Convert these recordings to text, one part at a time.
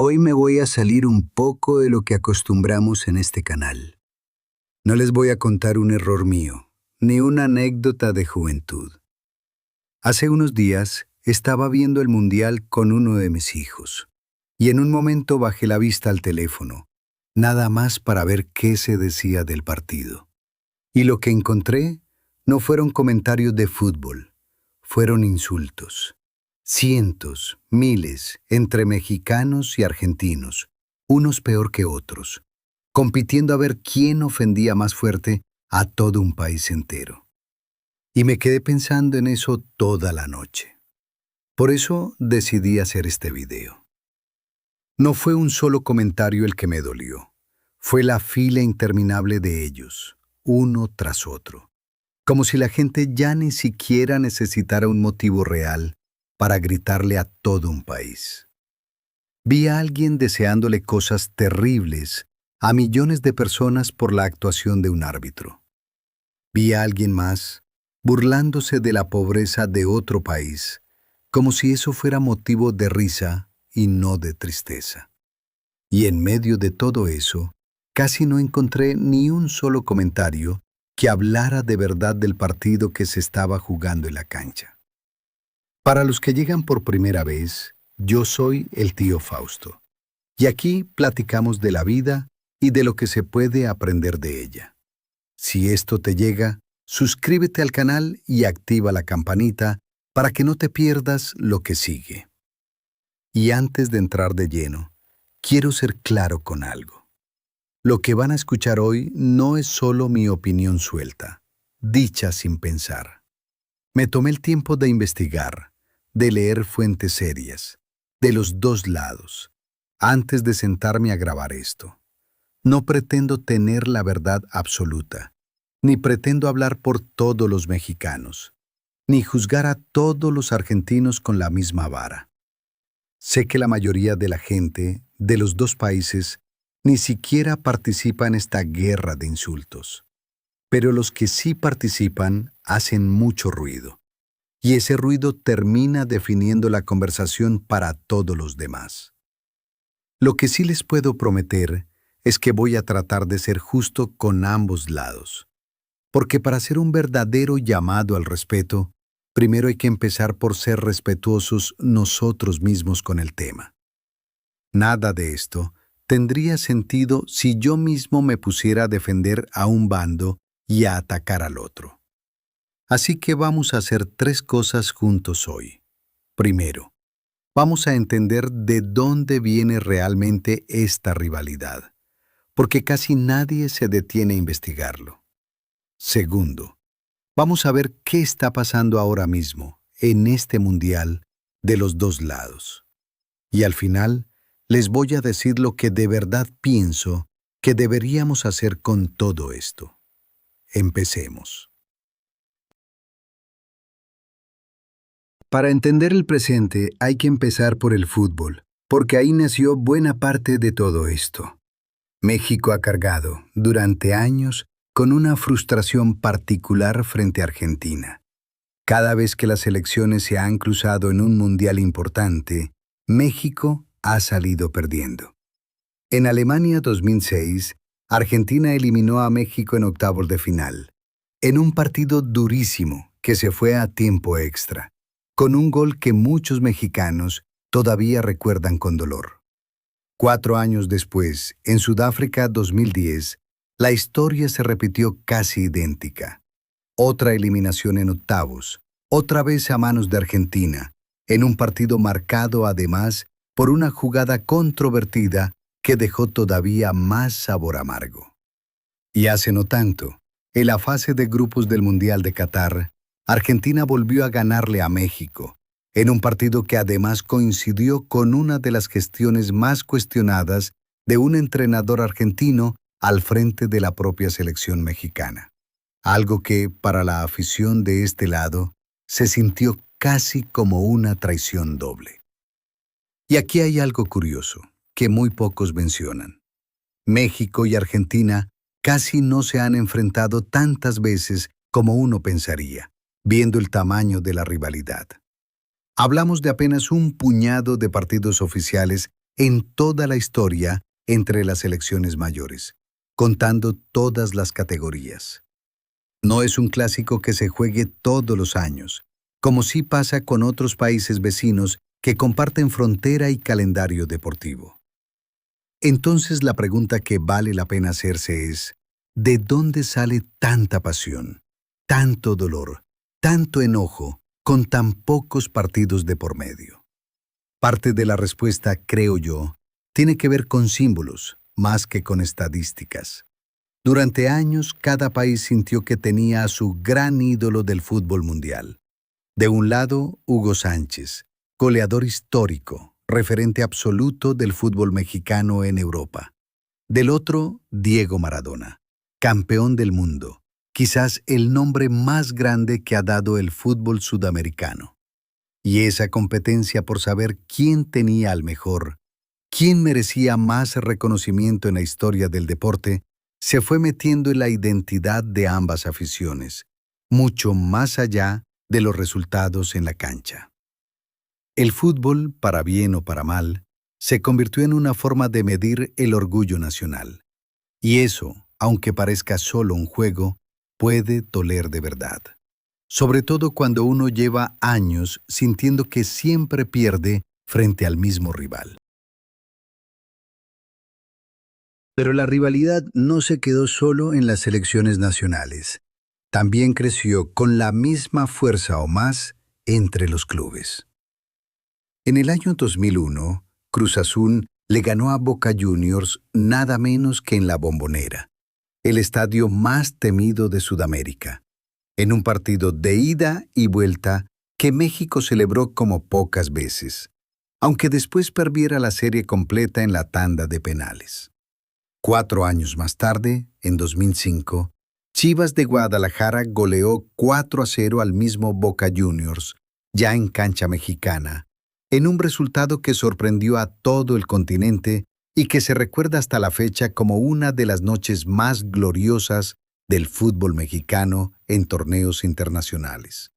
Hoy me voy a salir un poco de lo que acostumbramos en este canal. No les voy a contar un error mío, ni una anécdota de juventud. Hace unos días estaba viendo el mundial con uno de mis hijos, y en un momento bajé la vista al teléfono, nada más para ver qué se decía del partido. Y lo que encontré no fueron comentarios de fútbol, fueron insultos. Cientos, miles, entre mexicanos y argentinos, unos peor que otros, compitiendo a ver quién ofendía más fuerte a todo un país entero. Y me quedé pensando en eso toda la noche. Por eso decidí hacer este video. No fue un solo comentario el que me dolió, fue la fila interminable de ellos, uno tras otro, como si la gente ya ni siquiera necesitara un motivo real para gritarle a todo un país. Vi a alguien deseándole cosas terribles a millones de personas por la actuación de un árbitro. Vi a alguien más burlándose de la pobreza de otro país, como si eso fuera motivo de risa y no de tristeza. Y en medio de todo eso, casi no encontré ni un solo comentario que hablara de verdad del partido que se estaba jugando en la cancha. Para los que llegan por primera vez, yo soy el tío Fausto, y aquí platicamos de la vida y de lo que se puede aprender de ella. Si esto te llega, suscríbete al canal y activa la campanita para que no te pierdas lo que sigue. Y antes de entrar de lleno, quiero ser claro con algo. Lo que van a escuchar hoy no es solo mi opinión suelta, dicha sin pensar. Me tomé el tiempo de investigar, de leer fuentes serias, de los dos lados, antes de sentarme a grabar esto. No pretendo tener la verdad absoluta, ni pretendo hablar por todos los mexicanos, ni juzgar a todos los argentinos con la misma vara. Sé que la mayoría de la gente de los dos países ni siquiera participa en esta guerra de insultos, pero los que sí participan hacen mucho ruido. Y ese ruido termina definiendo la conversación para todos los demás. Lo que sí les puedo prometer es que voy a tratar de ser justo con ambos lados. Porque para hacer un verdadero llamado al respeto, primero hay que empezar por ser respetuosos nosotros mismos con el tema. Nada de esto tendría sentido si yo mismo me pusiera a defender a un bando y a atacar al otro. Así que vamos a hacer 3 cosas juntos hoy. Primero, vamos a entender de dónde viene realmente esta rivalidad, porque casi nadie se detiene a investigarlo. Segundo, vamos a ver qué está pasando ahora mismo, en este mundial, de los dos lados. Y al final, les voy a decir lo que de verdad pienso que deberíamos hacer con todo esto. Empecemos. Para entender el presente hay que empezar por el fútbol, porque ahí nació buena parte de todo esto. México ha cargado, durante años, con una frustración particular frente a Argentina. Cada vez que las elecciones se han cruzado en un mundial importante, México ha salido perdiendo. En Alemania 2006, Argentina eliminó a México en octavos de final, en un partido durísimo que se fue a tiempo extra, con un gol que muchos mexicanos todavía recuerdan con dolor. 4 años después, en Sudáfrica 2010, la historia se repitió casi idéntica. Otra eliminación en octavos, otra vez a manos de Argentina, en un partido marcado además por una jugada controvertida que dejó todavía más sabor amargo. Y hace no tanto, en la fase de grupos del Mundial de Qatar, Argentina volvió a ganarle a México, en un partido que además coincidió con una de las gestiones más cuestionadas de un entrenador argentino al frente de la propia selección mexicana. Algo que, para la afición de este lado, se sintió casi como una traición doble. Y aquí hay algo curioso, que muy pocos mencionan. México y Argentina casi no se han enfrentado tantas veces como uno pensaría, viendo el tamaño de la rivalidad. Hablamos de apenas un puñado de partidos oficiales en toda la historia entre las selecciones mayores, contando todas las categorías. No es un clásico que se juegue todos los años, como sí pasa con otros países vecinos que comparten frontera y calendario deportivo. Entonces la pregunta que vale la pena hacerse es, ¿de dónde sale tanta pasión, tanto dolor, tanto enojo, con tan pocos partidos de por medio? Parte de la respuesta, creo yo, tiene que ver con símbolos, más que con estadísticas. Durante años, cada país sintió que tenía a su gran ídolo del fútbol mundial. De un lado, Hugo Sánchez, goleador histórico, referente absoluto del fútbol mexicano en Europa. Del otro, Diego Maradona, campeón del mundo, quizás el nombre más grande que ha dado el fútbol sudamericano. Y esa competencia por saber quién tenía al mejor, quién merecía más reconocimiento en la historia del deporte, se fue metiendo en la identidad de ambas aficiones, mucho más allá de los resultados en la cancha. El fútbol, para bien o para mal, se convirtió en una forma de medir el orgullo nacional. Y eso, aunque parezca solo un juego, puede doler de verdad. Sobre todo cuando uno lleva años sintiendo que siempre pierde frente al mismo rival. Pero la rivalidad no se quedó solo en las selecciones nacionales. También creció con la misma fuerza o más entre los clubes. En el año 2001, Cruz Azul le ganó a Boca Juniors nada menos que en La Bombonera, el estadio más temido de Sudamérica, en un partido de ida y vuelta que México celebró como pocas veces, aunque después perdiera la serie completa en la tanda de penales. 4 años más tarde, en 2005, Chivas de Guadalajara goleó 4-0 al mismo Boca Juniors, ya en cancha mexicana, en un resultado que sorprendió a todo el continente y que se recuerda hasta la fecha como una de las noches más gloriosas del fútbol mexicano en torneos internacionales.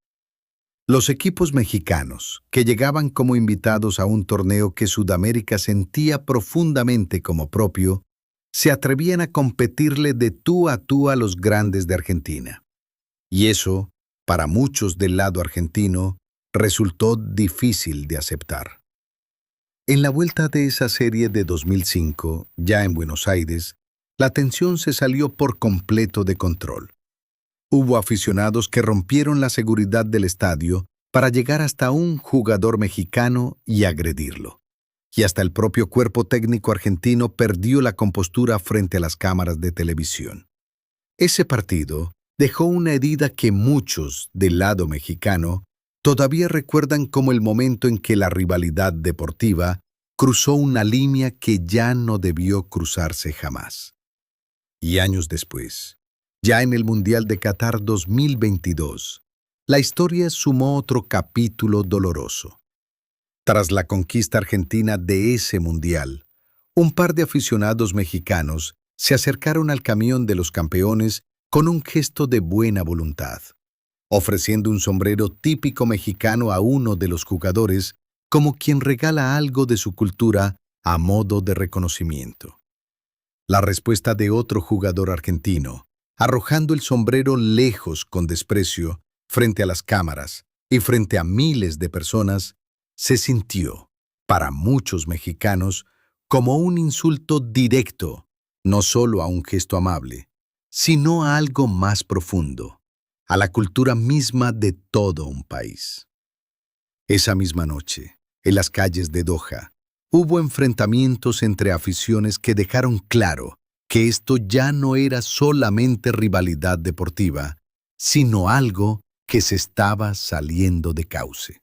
Los equipos mexicanos, que llegaban como invitados a un torneo que Sudamérica sentía profundamente como propio, se atrevían a competirle de tú a los grandes de Argentina. Y eso, para muchos del lado argentino, resultó difícil de aceptar. En la vuelta de esa serie de 2005, ya en Buenos Aires, la tensión se salió por completo de control. Hubo aficionados que rompieron la seguridad del estadio para llegar hasta un jugador mexicano y agredirlo. Y hasta el propio cuerpo técnico argentino perdió la compostura frente a las cámaras de televisión. Ese partido dejó una herida que muchos, del lado mexicano, todavía recuerdan como el momento en que la rivalidad deportiva cruzó una línea que ya no debió cruzarse jamás. Y años después, ya en el Mundial de Qatar 2022, la historia sumó otro capítulo doloroso. Tras la conquista argentina de ese mundial, un par de aficionados mexicanos se acercaron al camión de los campeones con un gesto de buena voluntad, ofreciendo un sombrero típico mexicano a uno de los jugadores como quien regala algo de su cultura a modo de reconocimiento. La respuesta de otro jugador argentino, arrojando el sombrero lejos con desprecio frente a las cámaras y frente a miles de personas, se sintió, para muchos mexicanos, como un insulto directo, no solo a un gesto amable, sino a algo más profundo, a la cultura misma de todo un país. Esa misma noche, en las calles de Doha, hubo enfrentamientos entre aficiones que dejaron claro que esto ya no era solamente rivalidad deportiva, sino algo que se estaba saliendo de cauce.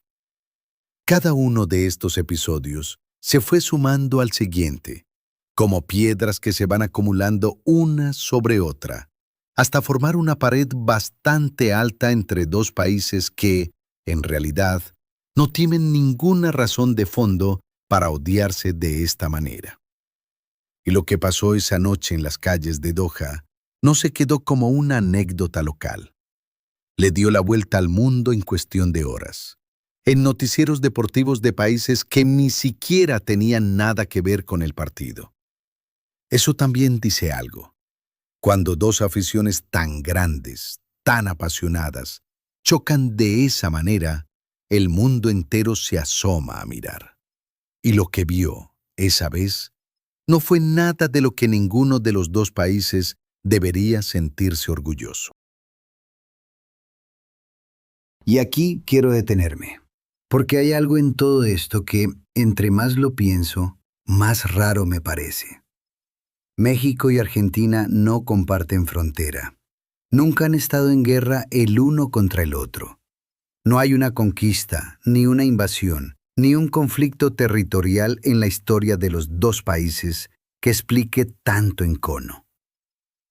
Cada uno de estos episodios se fue sumando al siguiente, como piedras que se van acumulando una sobre otra, hasta formar una pared bastante alta entre dos países que, en realidad, no tienen ninguna razón de fondo para odiarse de esta manera. Y lo que pasó esa noche en las calles de Doha no se quedó como una anécdota local. Le dio la vuelta al mundo en cuestión de horas. en noticieros deportivos de países que ni siquiera tenían nada que ver con el partido. Eso también dice algo. Cuando dos aficiones tan grandes, tan apasionadas, chocan de esa manera, el mundo entero se asoma a mirar. Y lo que vio, esa vez, no fue nada de lo que ninguno de los dos países debería sentirse orgulloso. Y aquí quiero detenerme, porque hay algo en todo esto que, entre más lo pienso, más raro me parece. México y Argentina no comparten frontera. Nunca han estado en guerra el uno contra el otro. No hay una conquista, ni una invasión, ni un conflicto territorial en la historia de los dos países que explique tanto encono.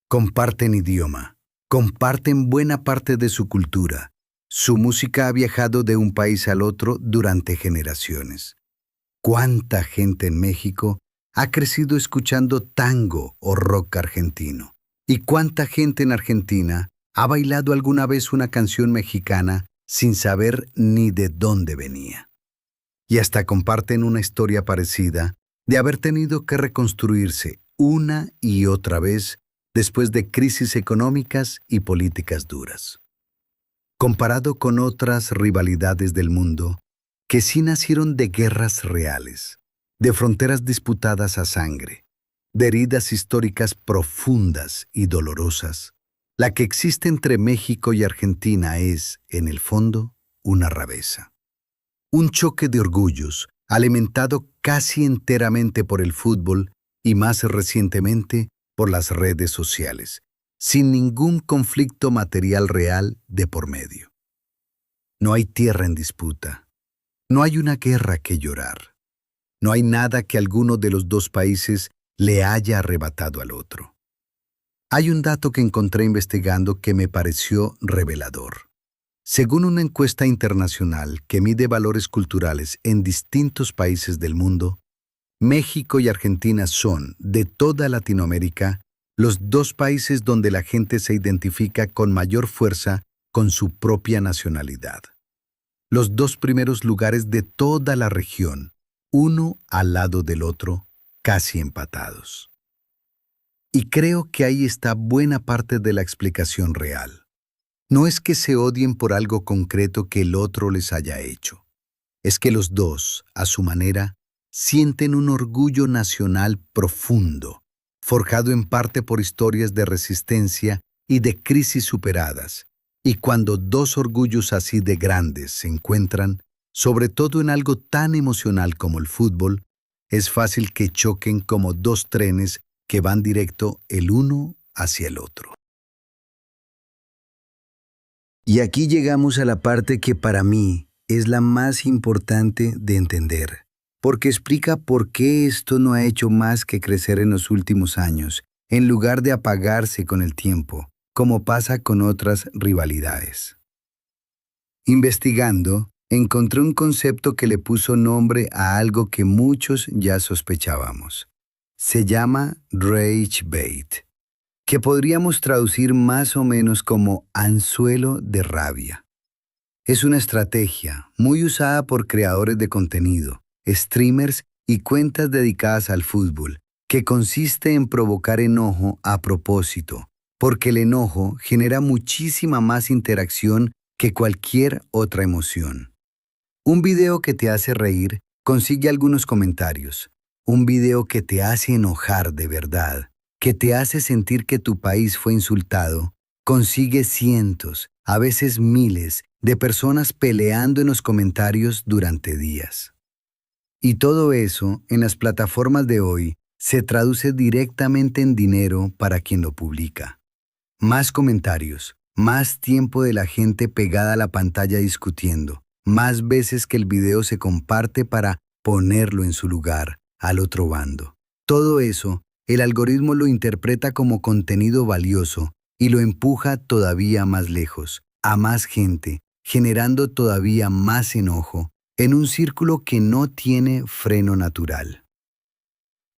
Comparten idioma, comparten buena parte de su cultura. Su música ha viajado de un país al otro durante generaciones. ¿Cuánta gente en México ha crecido escuchando tango o rock argentino? ¿Y cuánta gente en Argentina ha bailado alguna vez una canción mexicana sin saber ni de dónde venía? Y hasta comparten una historia parecida de haber tenido que reconstruirse una y otra vez después de crisis económicas y políticas duras. Comparado con otras rivalidades del mundo, que sí nacieron de guerras reales, de fronteras disputadas a sangre, de heridas históricas profundas y dolorosas, la que existe entre México y Argentina es, en el fondo, una rareza. Un choque de orgullos, alimentado casi enteramente por el fútbol y más recientemente por las redes sociales, sin ningún conflicto material real de por medio. No hay tierra en disputa. No hay una guerra que llorar. No hay nada que alguno de los dos países le haya arrebatado al otro. Hay un dato que encontré investigando que me pareció revelador. Según una encuesta internacional que mide valores culturales en distintos países del mundo, México y Argentina son, de toda Latinoamérica, los dos países donde la gente se identifica con mayor fuerza con su propia nacionalidad. Los dos primeros lugares de toda la región, uno al lado del otro, casi empatados. Y creo que ahí está buena parte de la explicación real. No es que se odien por algo concreto que el otro les haya hecho. Es que los dos, a su manera, sienten un orgullo nacional profundo, forjado en parte por historias de resistencia y de crisis superadas. Y cuando dos orgullos así de grandes se encuentran, sobre todo en algo tan emocional como el fútbol, es fácil que choquen como dos trenes que van directo el uno hacia el otro. Y aquí llegamos a la parte que para mí es la más importante de entender, porque explica por qué esto no ha hecho más que crecer en los últimos años, en lugar de apagarse con el tiempo, como pasa con otras rivalidades. Investigando, encontré un concepto que le puso nombre a algo que muchos ya sospechábamos. Se llama Rage Bait, que podríamos traducir más o menos como anzuelo de rabia. Es una estrategia muy usada por creadores de contenido, streamers y cuentas dedicadas al fútbol, que consiste en provocar enojo a propósito, porque el enojo genera muchísima más interacción que cualquier otra emoción. Un video que te hace reír consigue algunos comentarios. Un video que te hace enojar de verdad, que te hace sentir que tu país fue insultado, consigue cientos, a veces miles, de personas peleando en los comentarios durante días. Y todo eso, en las plataformas de hoy, se traduce directamente en dinero para quien lo publica. Más comentarios, más tiempo de la gente pegada a la pantalla discutiendo, más veces que el video se comparte para ponerlo en su lugar, al otro bando. Todo eso, el algoritmo lo interpreta como contenido valioso y lo empuja todavía más lejos, a más gente, generando todavía más enojo, en un círculo que no tiene freno natural.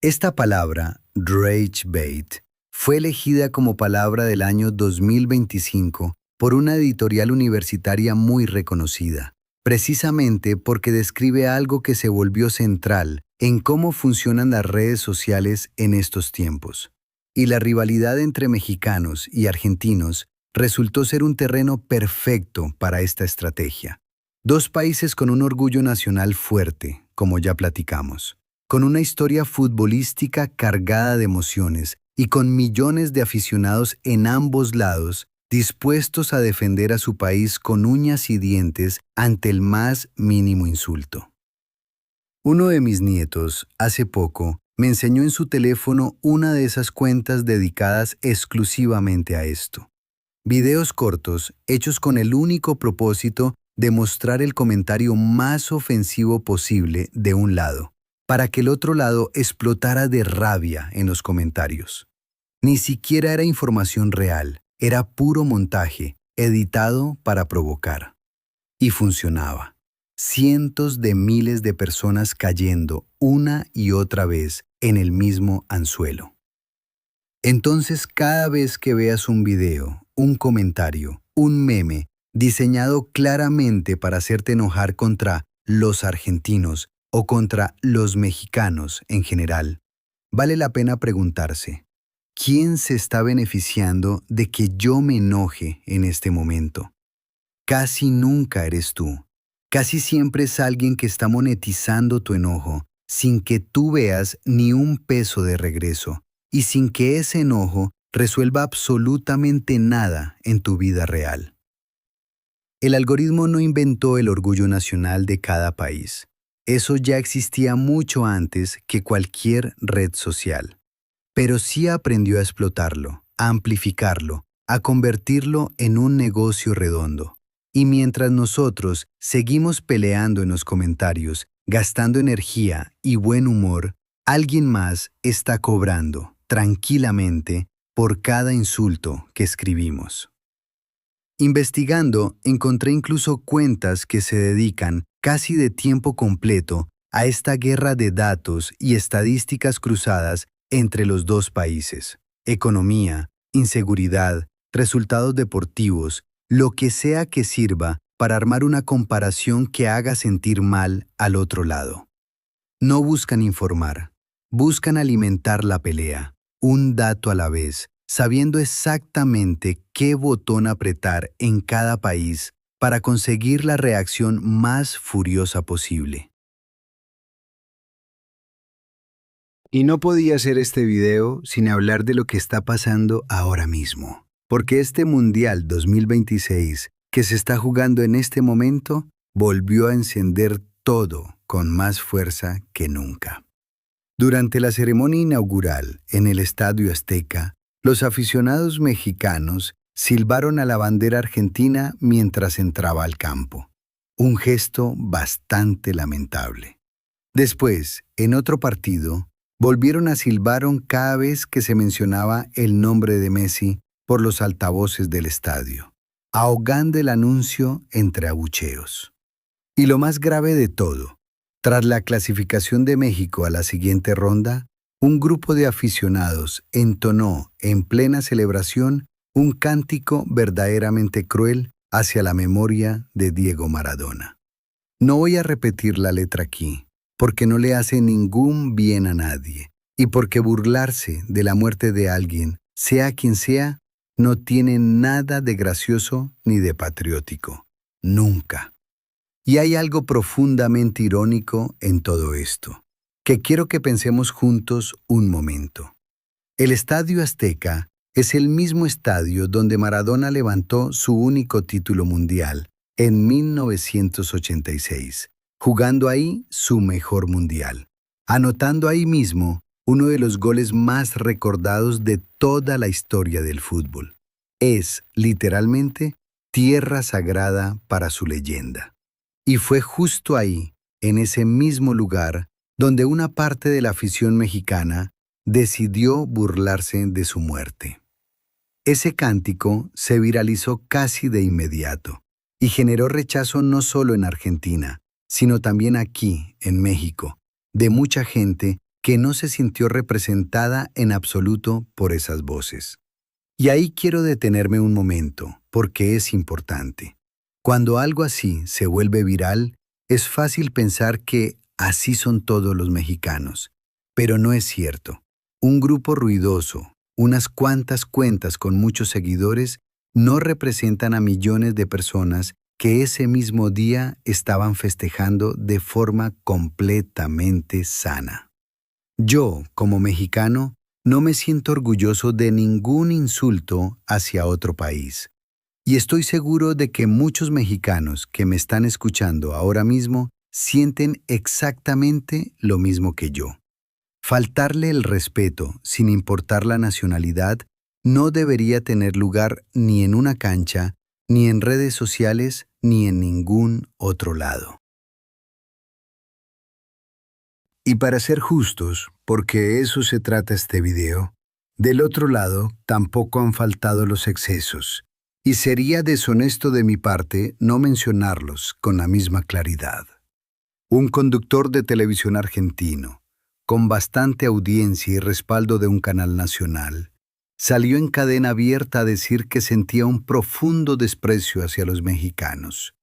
Esta palabra, Rage Bait, fue elegida como palabra del año 2025 por una editorial universitaria muy reconocida, precisamente porque describe algo que se volvió central en cómo funcionan las redes sociales en estos tiempos. Y la rivalidad entre mexicanos y argentinos resultó ser un terreno perfecto para esta estrategia. Dos países con un orgullo nacional fuerte, como ya platicamos, con una historia futbolística cargada de emociones y con millones de aficionados en ambos lados dispuestos a defender a su país con uñas y dientes ante el más mínimo insulto. Uno de mis nietos, hace poco, me enseñó en su teléfono una de esas cuentas dedicadas exclusivamente a esto. Videos cortos hechos con el único propósito de mostrar el comentario más ofensivo posible de un lado, para que el otro lado explotara de rabia en los comentarios. Ni siquiera era información real, era puro montaje, editado para provocar. Y funcionaba. Cientos de miles de personas cayendo una y otra vez en el mismo anzuelo. Entonces, cada vez que veas un video, un comentario, un meme diseñado claramente para hacerte enojar contra los argentinos o contra los mexicanos en general, vale la pena preguntarse, ¿quién se está beneficiando de que yo me enoje en este momento? Casi nunca eres tú. Casi siempre es alguien que está monetizando tu enojo sin que tú veas ni un peso de regreso y sin que ese enojo resuelva absolutamente nada en tu vida real. El algoritmo no inventó el orgullo nacional de cada país. Eso ya existía mucho antes que cualquier red social. Pero sí aprendió a explotarlo, a amplificarlo, a convertirlo en un negocio redondo. Y mientras nosotros seguimos peleando en los comentarios, gastando energía y buen humor, alguien más está cobrando, tranquilamente, por cada insulto que escribimos. Investigando, encontré incluso cuentas que se dedican casi de tiempo completo a esta guerra de datos y estadísticas cruzadas entre los dos países. Economía, inseguridad, resultados deportivos, lo que sea que sirva para armar una comparación que haga sentir mal al otro lado. No buscan informar, buscan alimentar la pelea, un dato a la vez, sabiendo exactamente qué botón apretar en cada país para conseguir la reacción más furiosa posible. Y no podía hacer este video sin hablar de lo que está pasando ahora mismo, porque este Mundial 2026 que se está jugando en este momento volvió a encender todo con más fuerza que nunca. Durante la ceremonia inaugural en el Estadio Azteca, los aficionados mexicanos silbaron a la bandera argentina mientras entraba al campo, un gesto bastante lamentable. Después, en otro partido, volvieron a silbar cada vez que se mencionaba el nombre de Messi por los altavoces del estadio, ahogando el anuncio entre abucheos. Y lo más grave de todo, tras la clasificación de México a la siguiente ronda, un grupo de aficionados entonó en plena celebración un cántico verdaderamente cruel hacia la memoria de Diego Maradona. No voy a repetir la letra aquí, porque no le hace ningún bien a nadie, y porque burlarse de la muerte de alguien, sea quien sea, no tiene nada de gracioso ni de patriótico. Nunca. Y hay algo profundamente irónico en todo esto, que quiero que pensemos juntos un momento. El Estadio Azteca es el mismo estadio donde Maradona levantó su único título mundial en 1986, jugando ahí su mejor mundial, anotando ahí mismo uno de los goles más recordados de toda la historia del fútbol. Es, literalmente, tierra sagrada para su leyenda. Y fue justo ahí, en ese mismo lugar, donde una parte de la afición mexicana decidió burlarse de su muerte. Ese cántico se viralizó casi de inmediato y generó rechazo no solo en Argentina, sino también aquí, en México, de mucha gente que no se sintió representada en absoluto por esas voces. Y ahí quiero detenerme un momento, porque es importante. Cuando algo así se vuelve viral, es fácil pensar que así son todos los mexicanos, pero no es cierto. Un grupo ruidoso, unas cuantas cuentas con muchos seguidores, no representan a millones de personas que ese mismo día estaban festejando de forma completamente sana. Yo, como mexicano, no me siento orgulloso de ningún insulto hacia otro país. Y estoy seguro de que muchos mexicanos que me están escuchando ahora mismo sienten exactamente lo mismo que yo. Faltarle el respeto, sin importar la nacionalidad, no debería tener lugar ni en una cancha, ni en redes sociales, ni en ningún otro lado. Y para ser justos, porque eso se trata este video, del otro lado tampoco han faltado los excesos, y sería deshonesto de mi parte no mencionarlos con la misma claridad. Un conductor de televisión argentino, con bastante audiencia y respaldo de un canal nacional, salió en cadena abierta a decir que sentía un profundo desprecio hacia los mexicanos,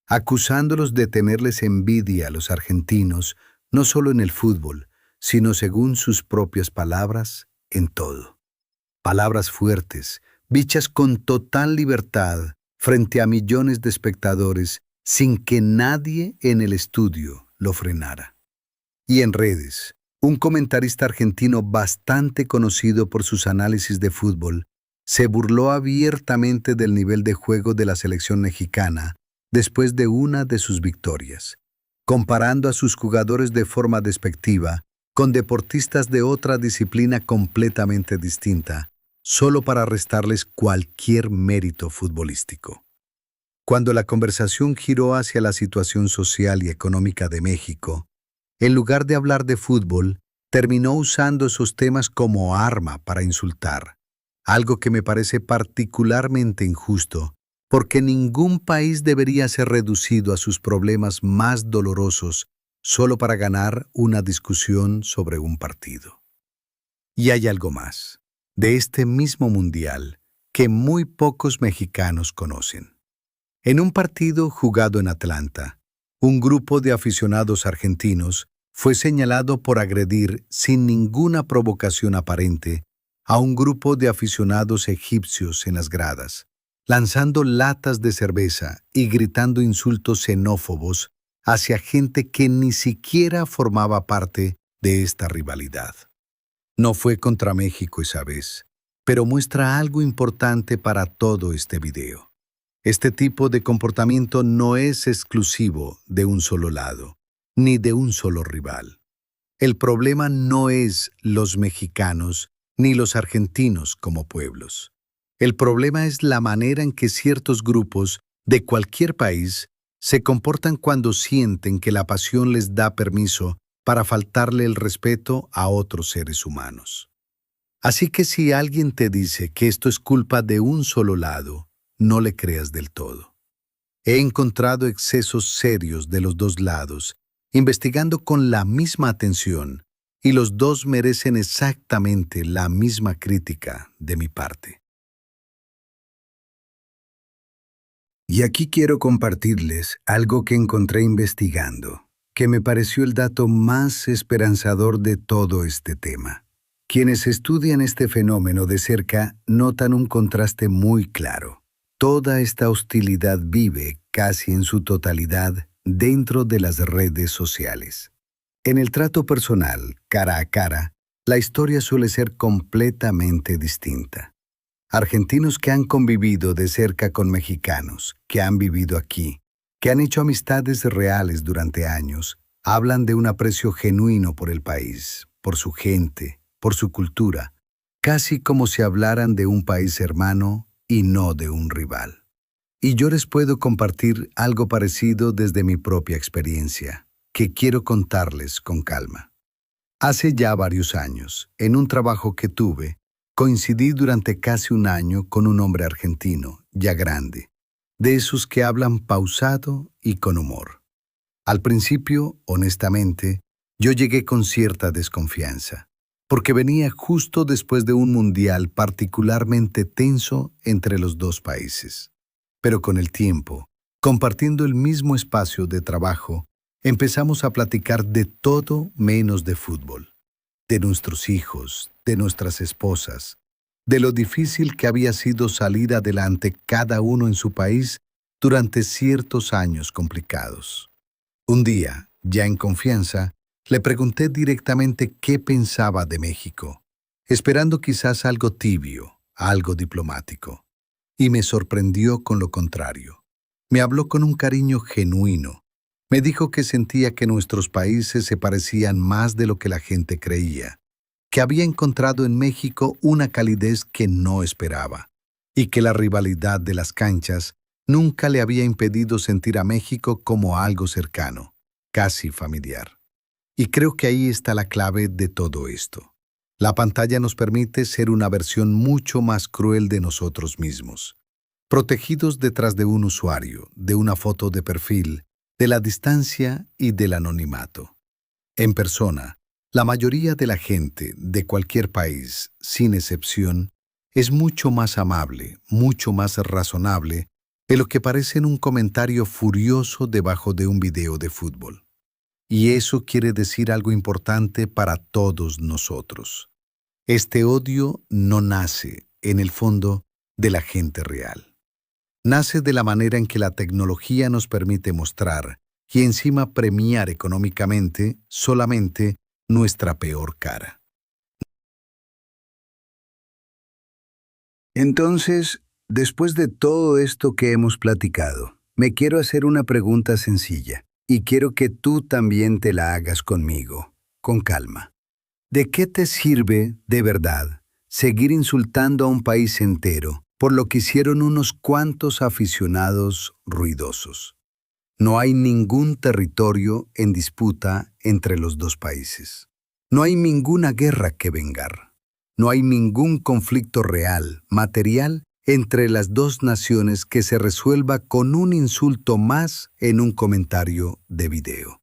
acusándolos de tenerles envidia a los argentinos, no solo en el fútbol, sino según sus propias palabras, en todo. Palabras fuertes, dichas con total libertad frente a millones de espectadores sin que nadie en el estudio lo frenara. Y en redes, un comentarista argentino bastante conocido por sus análisis de fútbol se burló abiertamente del nivel de juego de la selección mexicana después de una de sus victorias, comparando a sus jugadores de forma despectiva con deportistas de otra disciplina completamente distinta, solo para restarles cualquier mérito futbolístico. Cuando la conversación giró hacia la situación social y económica de México, en lugar de hablar de fútbol, terminó usando esos temas como arma para insultar, algo que me parece particularmente injusto, porque ningún país debería ser reducido a sus problemas más dolorosos solo para ganar una discusión sobre un partido. Y hay algo más, de este mismo mundial, que muy pocos mexicanos conocen. En un partido jugado en Atlanta, un grupo de aficionados argentinos fue señalado por agredir sin ninguna provocación aparente a un grupo de aficionados egipcios en las gradas, lanzando latas de cerveza y gritando insultos xenófobos hacia gente que ni siquiera formaba parte de esta rivalidad. No fue contra México esa vez, pero muestra algo importante para todo este video. Este tipo de comportamiento no es exclusivo de un solo lado, ni de un solo rival. El problema no es los mexicanos ni los argentinos como pueblos. El problema es la manera en que ciertos grupos de cualquier país se comportan cuando sienten que la pasión les da permiso para faltarle el respeto a otros seres humanos. Así que si alguien te dice que esto es culpa de un solo lado, no le creas del todo. He encontrado excesos serios de los dos lados, investigando con la misma atención, y los dos merecen exactamente la misma crítica de mi parte. Y aquí quiero compartirles algo que encontré investigando, que me pareció el dato más esperanzador de todo este tema. Quienes estudian este fenómeno de cerca notan un contraste muy claro. Toda esta hostilidad vive, casi en su totalidad, dentro de las redes sociales. En el trato personal, cara a cara, la historia suele ser completamente distinta. Argentinos que han convivido de cerca con mexicanos, que han vivido aquí, que han hecho amistades reales durante años, hablan de un aprecio genuino por el país, por su gente, por su cultura, casi como si hablaran de un país hermano y no de un rival. Y yo les puedo compartir algo parecido desde mi propia experiencia, que quiero contarles con calma. Hace ya varios años, en un trabajo que tuve, coincidí durante casi un año con un hombre argentino, ya grande, de esos que hablan pausado y con humor. Al principio, honestamente, yo llegué con cierta desconfianza, porque venía justo después de un mundial particularmente tenso entre los dos países. Pero con el tiempo, Compartiendo el mismo espacio de trabajo, empezamos a platicar de todo menos de fútbol, de nuestros hijos, de nuestras esposas, de lo difícil que había sido salir adelante cada uno en su país durante ciertos años complicados. Un día, ya en confianza, le pregunté directamente qué pensaba de México, esperando quizás algo tibio, algo diplomático, y me sorprendió con lo contrario. Me habló con un cariño genuino. Me dijo que sentía que nuestros países se parecían más de lo que la gente creía, que había encontrado en México una calidez que no esperaba, y que la rivalidad de las canchas nunca le había impedido sentir a México como algo cercano, casi familiar. Y creo que ahí está la clave de todo esto. La pantalla nos permite ser una versión mucho más cruel de nosotros mismos, protegidos detrás de un usuario, de una foto de perfil, de la distancia y del anonimato. En persona, la mayoría de la gente de cualquier país, sin excepción, es mucho más amable, mucho más razonable de lo que parece en un comentario furioso debajo de un video de fútbol. Y eso quiere decir algo importante para todos nosotros. Este odio no nace, en el fondo, de la gente real. Nace de la manera en que la tecnología nos permite mostrar y encima premiar económicamente solamente nuestra peor cara. Entonces, después de todo esto que hemos platicado, me quiero hacer una pregunta sencilla y quiero que tú también te la hagas conmigo, con calma. ¿De qué te sirve, de verdad, seguir insultando a un país entero por lo que hicieron unos cuantos aficionados ruidosos? No hay ningún territorio en disputa entre los dos países. No hay ninguna guerra que vengar. No hay ningún conflicto real, material, entre las dos naciones que se resuelva con un insulto más en un comentario de video.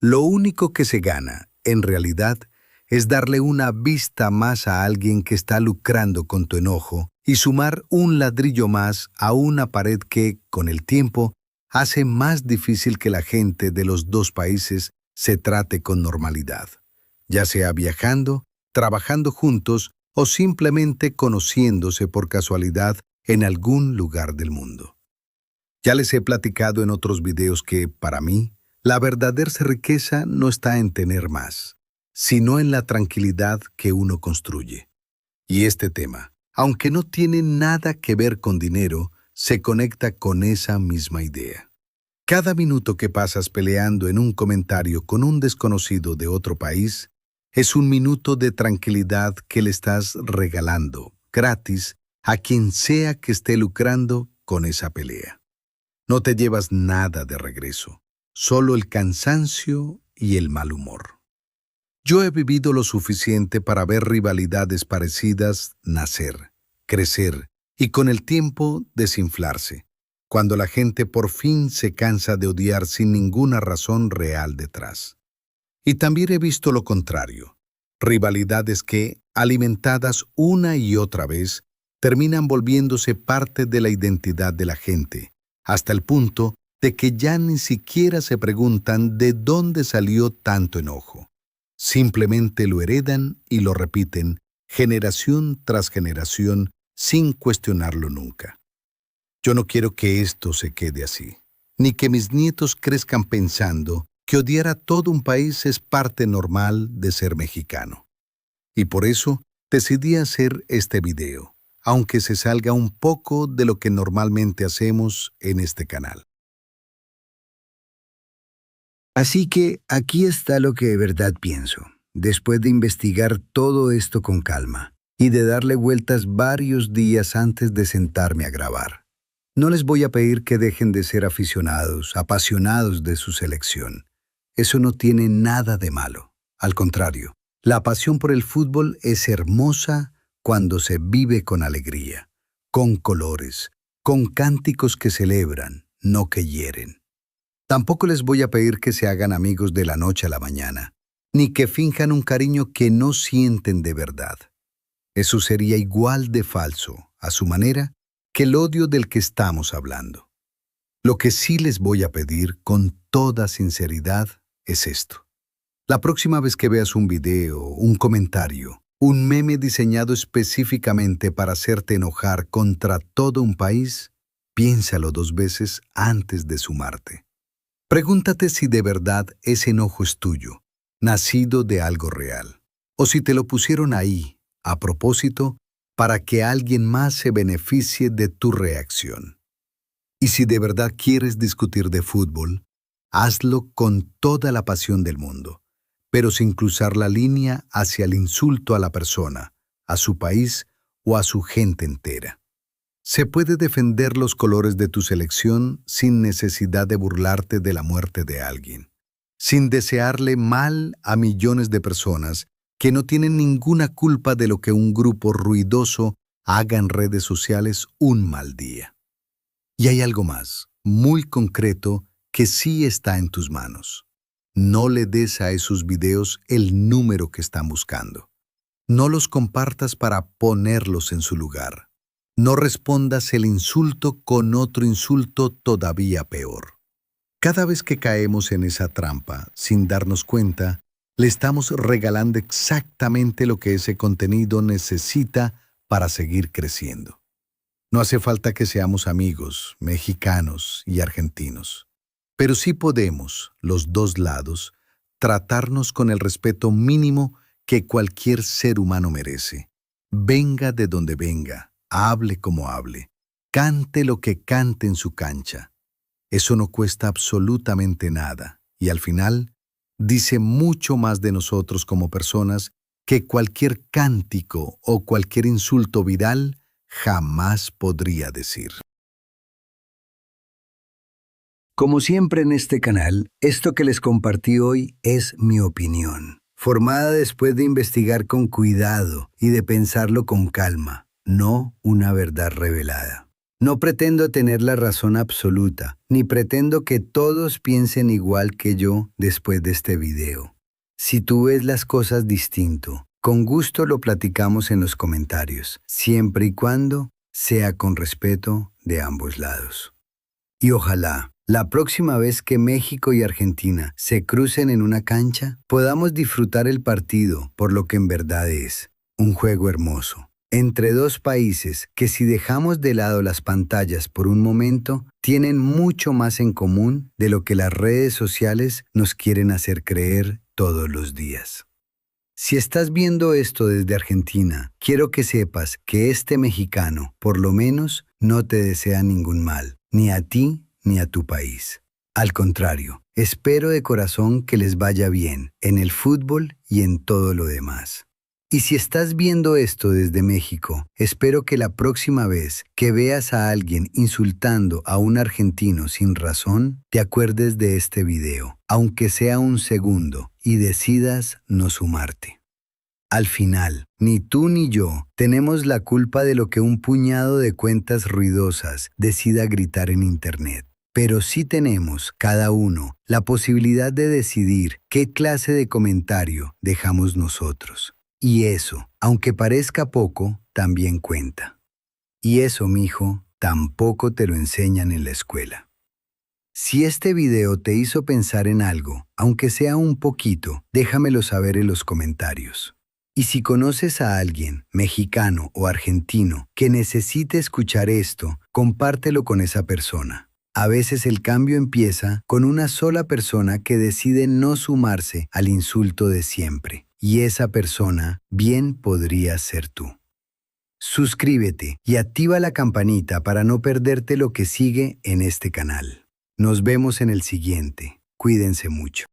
Lo único que se gana, en realidad, es darle una vista más a alguien que está lucrando con tu enojo y sumar un ladrillo más a una pared que, con el tiempo, hace más difícil que la gente de los dos países se trate con normalidad, ya sea viajando, trabajando juntos o simplemente conociéndose por casualidad en algún lugar del mundo. Ya les he platicado en otros videos que, para mí, la verdadera riqueza no está en tener más, sino en la tranquilidad que uno construye. Y este tema, aunque no tiene nada que ver con dinero, se conecta con esa misma idea. Cada minuto que pasas peleando en un comentario con un desconocido de otro país es un minuto de tranquilidad que le estás regalando, gratis, a quien sea que esté lucrando con esa pelea. No te llevas nada de regreso, solo el cansancio y el mal humor. Yo he vivido lo suficiente para ver rivalidades parecidas nacer, crecer y con el tiempo desinflarse, cuando la gente por fin se cansa de odiar sin ninguna razón real detrás. Y también he visto lo contrario, rivalidades que, alimentadas una y otra vez, terminan volviéndose parte de la identidad de la gente, hasta el punto de que ya ni siquiera se preguntan de dónde salió tanto enojo. Simplemente lo heredan y lo repiten, generación tras generación, sin cuestionarlo nunca. Yo no quiero que esto se quede así, ni que mis nietos crezcan pensando que odiar a todo un país es parte normal de ser mexicano. Y por eso decidí hacer este video, aunque se salga un poco de lo que normalmente hacemos en este canal. Así que aquí está lo que de verdad pienso, después de investigar todo esto con calma y de darle vueltas varios días antes de sentarme a grabar. No les voy a pedir que dejen de ser aficionados, apasionados de su selección. Eso no tiene nada de malo. Al contrario, la pasión por el fútbol es hermosa cuando se vive con alegría, con colores, con cánticos que celebran, no que hieren. Tampoco les voy a pedir que se hagan amigos de la noche a la mañana, ni que finjan un cariño que no sienten de verdad. Eso sería igual de falso, a su manera, que el odio del que estamos hablando. Lo que sí les voy a pedir con toda sinceridad es esto. La próxima vez que veas un video, un comentario, un meme diseñado específicamente para hacerte enojar contra todo un país, piénsalo 2 veces antes de sumarte. Pregúntate si de verdad ese enojo es tuyo, nacido de algo real, o si te lo pusieron ahí, a propósito, para que alguien más se beneficie de tu reacción. Y si de verdad quieres discutir de fútbol, hazlo con toda la pasión del mundo, pero sin cruzar la línea hacia el insulto a la persona, a su país o a su gente entera. Se puede defender los colores de tu selección sin necesidad de burlarte de la muerte de alguien, sin desearle mal a millones de personas que no tienen ninguna culpa de lo que un grupo ruidoso haga en redes sociales un mal día. Y hay algo más, muy concreto, que sí está en tus manos. No le des a esos videos el número que están buscando. No los compartas para ponerlos en su lugar. No respondas el insulto con otro insulto todavía peor. Cada vez que caemos en esa trampa, sin darnos cuenta, le estamos regalando exactamente lo que ese contenido necesita para seguir creciendo. No hace falta que seamos amigos, mexicanos y argentinos. Pero sí podemos, los dos lados, tratarnos con el respeto mínimo que cualquier ser humano merece. Venga de donde venga, hable como hable, cante lo que cante en su cancha. Eso no cuesta absolutamente nada y al final dice mucho más de nosotros como personas que cualquier cántico o cualquier insulto viral jamás podría decir. Como siempre en este canal, esto que les compartí hoy es mi opinión, formada después de investigar con cuidado y de pensarlo con calma, no una verdad revelada. No pretendo tener la razón absoluta, ni pretendo que todos piensen igual que yo después de este video. Si tú ves las cosas distinto, con gusto lo platicamos en los comentarios, siempre y cuando sea con respeto de ambos lados. Y ojalá, la próxima vez que México y Argentina se crucen en una cancha, podamos disfrutar el partido por lo que en verdad es, un juego hermoso. Entre dos países que si dejamos de lado las pantallas por un momento, tienen mucho más en común de lo que las redes sociales nos quieren hacer creer todos los días. Si estás viendo esto desde Argentina, quiero que sepas que este mexicano, por lo menos, no te desea ningún mal, ni a ti ni a tu país. Al contrario, espero de corazón que les vaya bien en el fútbol y en todo lo demás. Y si estás viendo esto desde México, espero que la próxima vez que veas a alguien insultando a un argentino sin razón, te acuerdes de este video, aunque sea un segundo, y decidas no sumarte. Al final, ni tú ni yo tenemos la culpa de lo que un puñado de cuentas ruidosas decida gritar en Internet. Pero sí tenemos, cada uno, la posibilidad de decidir qué clase de comentario dejamos nosotros. Y eso, aunque parezca poco, también cuenta. Y eso, mijo, tampoco te lo enseñan en la escuela. Si este video te hizo pensar en algo, aunque sea un poquito, déjamelo saber en los comentarios. Y si conoces a alguien, mexicano o argentino, que necesite escuchar esto, compártelo con esa persona. A veces el cambio empieza con una sola persona que decide no sumarse al insulto de siempre. Y esa persona bien podría ser tú. Suscríbete y activa la campanita para no perderte lo que sigue en este canal. Nos vemos en el siguiente. Cuídense mucho.